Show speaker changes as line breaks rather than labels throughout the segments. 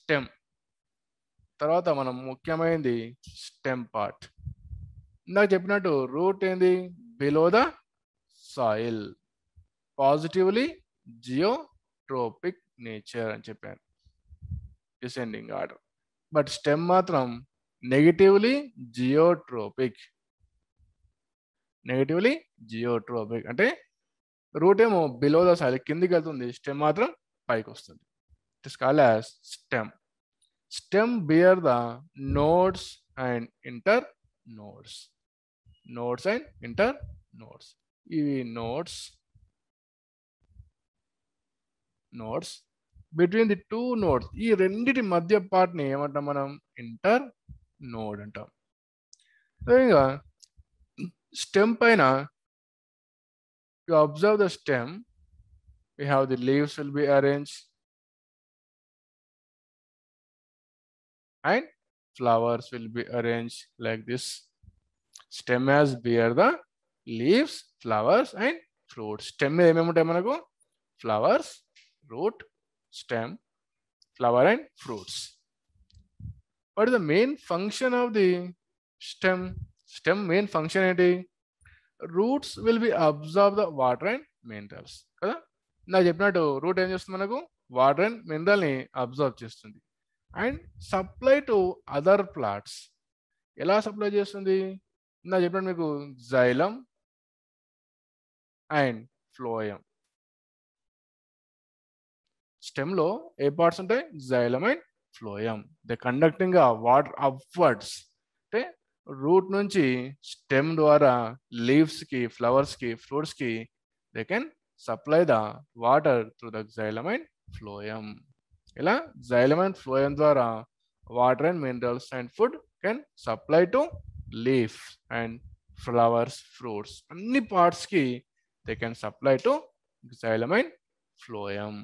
Stem. తర్వాత మనం ముఖ్యమైనది స్టెమ్ పార్ట్. ఇందాక చెప్పినట్టు రూట్ ఏంది, below the soil, positively geotropic nature అని చెప్పాను, డిసెండింగ్ ఆర్డర్. బట్ స్టెమ్ మాత్రం నెగిటివ్లీ జియోట్రోపిక్. అంటే రూట్ ఏమో బిలో ద సాయిల్ కిందికి వెళ్తుంది, స్టెమ్ మాత్రం పైకి వస్తుంది. It is called as stem. Stem bear the nodes and internodes. ఇవి nodes between the two nodes, ఈ రెండిటి మధ్య పార్ట్ ని ఏమంటాం మనం, ఇంటర్ నోడ్ అంటాం. ఇంకా స్టెమ్ పైన you observe the stem, we have the leaves will be arranged and flowers will be arranged like this. Stem has bear the leaves, flowers and fruits. Stem ఏమేమి ఉంటాయి మనకు, flowers, root, stem, flower and fruits. What is the main function of the stem? Stem main function ఏంటి, roots will be observe the water and minerals కదా. నాకు చెప్పినట్టు route ఏం చేస్తుంది, మనకు వాటర్ అండ్ మినరల్ ని అబ్జర్వ్ చేస్తుంది. And supply to other plants. ఎలా సప్లై చేస్తుంది, నాకు చెప్పినట్టు మీకు జైలం అండ్ ఫ్లోయం. స్టెమ్ లో ఏ పార్ట్స్ ఉంటాయి, xylem and phloem. The conducting water upwards. అంటే రూట్ నుంచి స్టెమ్ ద్వారా లీవ్స్ కి, ఫ్లవర్స్ కి, ఫ్రూట్స్ కి they can supply the water through the xylem and phloem. ఇలా xylem అండ్ ఫ్లోయం ద్వారా water and minerals and food can supply to leaf and flowers, fruits, అన్ని parts కి they can supply to xylem and phloem.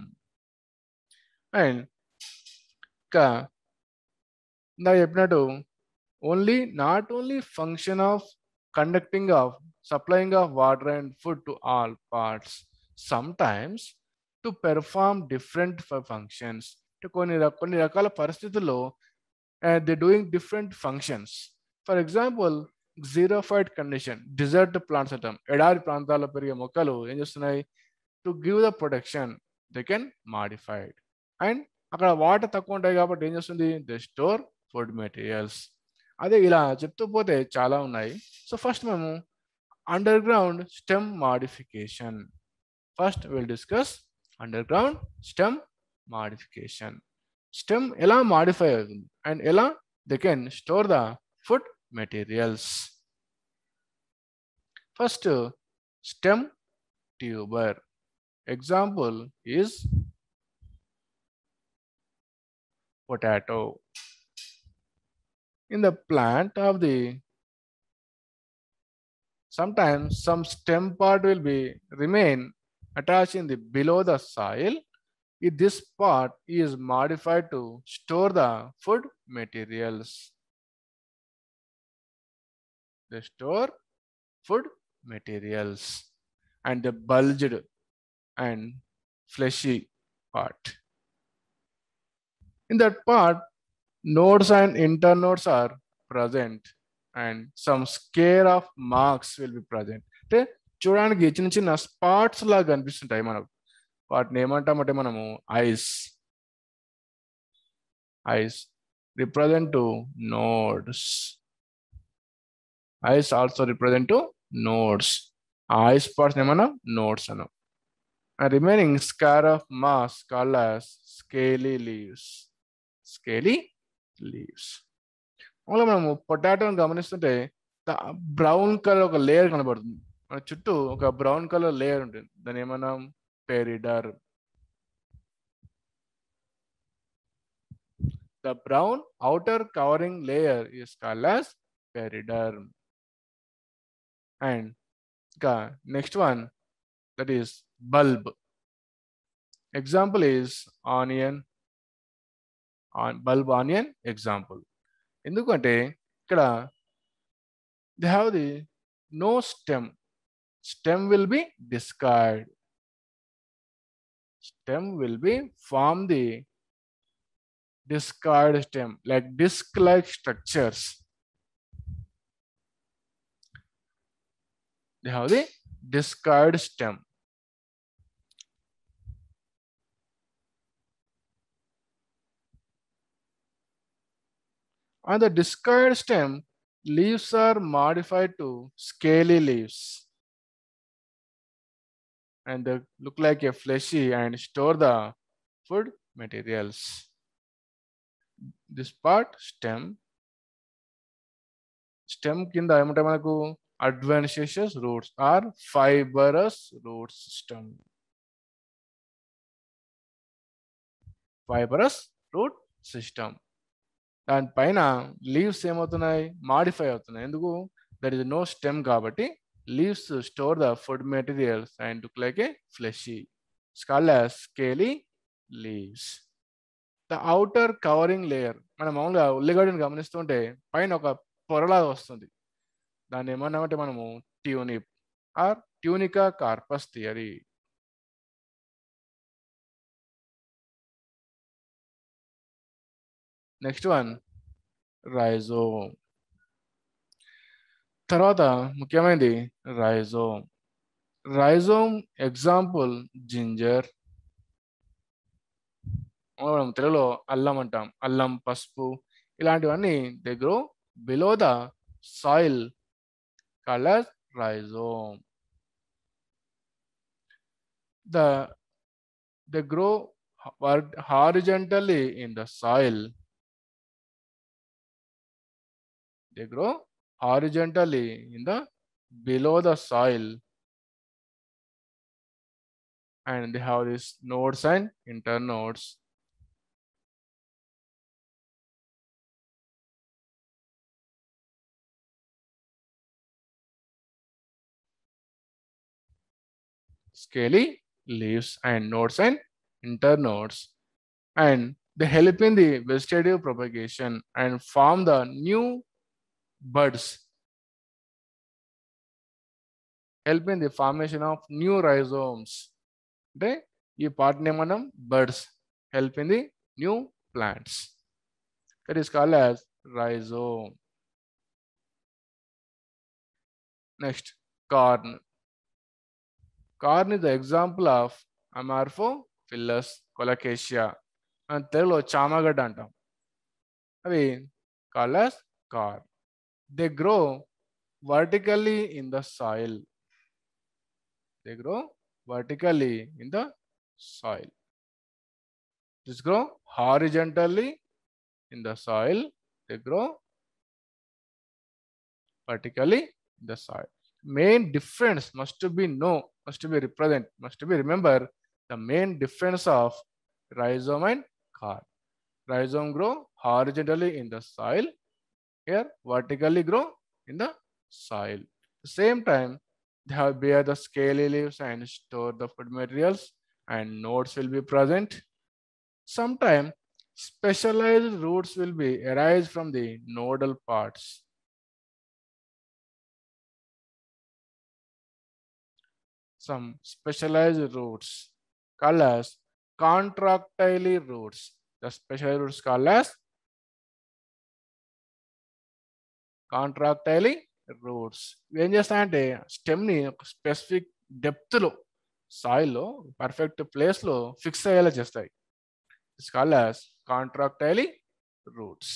And ఇంకా ఇందాక చెప్పినట్టు not only function of conducting of supplying of water and food to all parts, sometimes to perform different functions. కొన్ని రకాల పరిస్థితుల్లో they doing different functions. For example, xerophyte condition, desert plants అంటాం, ఎడారి ప్రాంతాల్లో పెరిగే మొక్కలు ఏం చేస్తున్నాయి, to give the protection they can modified. And అక్కడ వాటర్ తక్కువ ఉంటాయి కాబట్టి ఏం చేస్తుంది, they store food materials. అదే ఇలా చెప్తూ పోతే చాలా ఉన్నాయి. సో ఫస్ట్ మేము under ground stem modification. First will discuss under ground stem modification. Stem ఎలా మాడిఫై అవుతుంది అండ్ ఎలా they can store the food materials. First stem tuber. Example is potato. In the plant of the, sometimes some stem part will be remain attached in the below the soil. If this part is modified to store the food materials. They store food materials and the bulged and fleshy part. In that part, nodes and internodes are present and some scare of marks will be present. అంటే చూడడానికి చిన్న చిన్న spots లాగా కనిపిస్తుంటాయి మనకు. వాటిని ఏమంటామంటే మనము eyes represent to nodes. Eyes also represent to nodes. ఆ ఐస్ పార్ట్స్ ఏమన్నా నోడ్స్ అన్నాం. Remaining scar of mass called as scaly leaves. అందులో మనము పొటాటోని గమనిస్తుంటే బ్రౌన్ కలర్ ఒక లేయర్ కనబడుతుంది, మన చుట్టూ ఒక బ్రౌన్ కలర్ లేయర్ ఉంటుంది, దాన్ని ఏమన్నాం, periderm. The brown outer covering layer is called as periderm. And next one, that is bulb. Example is onion. Bulb onion example. ఎందుకంటే ఇక్కడ they have the no stem. Stem will be discard. Stem will be form the discoid stem, like disc-like structures. They have the discoid stem. On the discoid stem, leaves are modified to scaly leaves, and they look like a fleshy and store the food materials. This part, stem కింద ఏమంటే మనకు adventitious roots or fibrous root system. Fibrous root system. దాని పైన leaves ఏమవుతున్నాయి, modify అవుతున్నాయి. ఎందుకు? That is no stem కాబట్టి leaves store the food materials and look like a fleshy. It's called as scaly leaves. The outer covering layer, మనం మామూలుగా ఉల్లిగడ్డను గమనిస్తుంటే పైన ఒక పొరలాగా వస్తుంది. దాన్ని ఏమన్నామంటే మనము ట్యూనిప్ or tunica corpus theory. Next one rhizome. తర్వాత ముఖ్యమైనది రైజోమ్. Rhizome example ginger. మనం తెలుగులో అల్లం అంటాం, అల్లం, పసుపు ఇలాంటివన్నీ they grow below the soil called as rhizome. They grow horizontally in the soil. They grow horizontally in the below the soil, and they have these nodes and internodes. Scaly leaves and nodes and internodes, and they help in the vegetative propagation and form the new buds. Help in the formation of new rhizomes. అంటే ఈ పార్ట్ని మనం birds, help in the new plants. That is called as rhizome. Next, corn. Corn is the example of Amorphophilous colocasia. And తెలుగులో చామగడ్డ అంటాం. అవి called as corn. They grow vertically in the soil. They grow vertically in the soil. This grow horizontally in the soil. They grow vertically in the soil. Main difference must be remember the main difference of rhizome and corn. Rhizome grow horizontally in the soil. Here vertically grow in the soil. At the same time, they have bear the scaly leaves and store the food materials, and nodes will be present. Sometimes specialized roots will be arise from the nodal parts. Some specialized roots called as contractile roots. The specialized roots called as contractile roots. ఏం చేస్తాయంటే స్టెమ్ని ఒక specific డెప్త్లో సాయిల్లో perfect ప్లేస్లో fix అయ్యేలా చేస్తాయి. It's called as contractile roots.